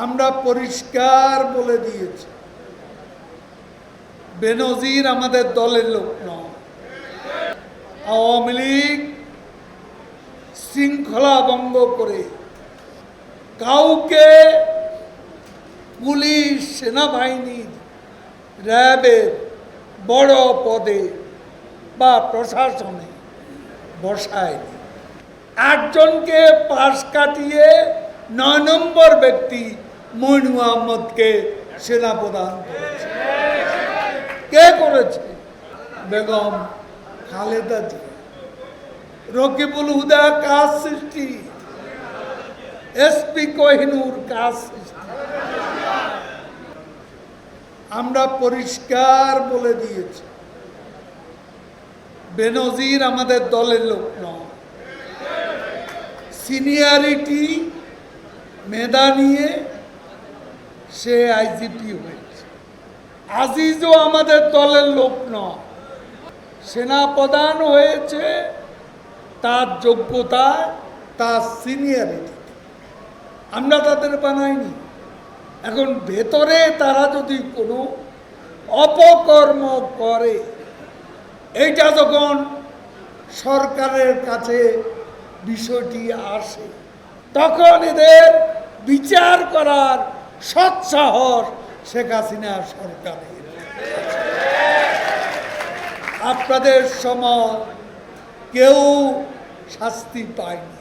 আমরা পরিষ্কার বলে দিয়েছি, বেনজির আমাদের দলের লোক নয়। আওয়ামী লীগ শৃঙ্খলা ভঙ্গ করে কাউকে পুলিশ, সেনাবাহিনীর, র্যাবের বড় পদে বা প্রশাসনে বসায়নি। 8 জনকে পাশ কাটিয়ে 9 নম্বর ব্যক্তি মইনু আহমদকে সেনাপ্রধান করেছে। কে করেছে? বেগম খালেদা জিয়া। রকিবুল হুদা কাজ সৃষ্টি, এসপি কোহিনুর কাজ সৃষ্টি। আমরা পরিষ্কার বলে দিয়েছি, বেনজির আমাদের দলের লোক নয়। সিনিয়রিটি, মেধা নিয়ে সে আইজিপি হয়েছে। আজিজও আমাদের দলের লোক নয়, সেনাপ্রধান হয়েছে তার যোগ্যতায়, তার সিনিয়রিটি। আমরা তাদের বানাইনি। এখন ভেতরে তারা যদি কোনো অপকর্ম করে, এইটা যখন সরকারের কাছে বিষয়টি আসে, তখন এদের বিচার করার সৎসাহস শেখ হাসিনা সরকারের। আপনাদের সময় কেউ শাস্তি পায়নি।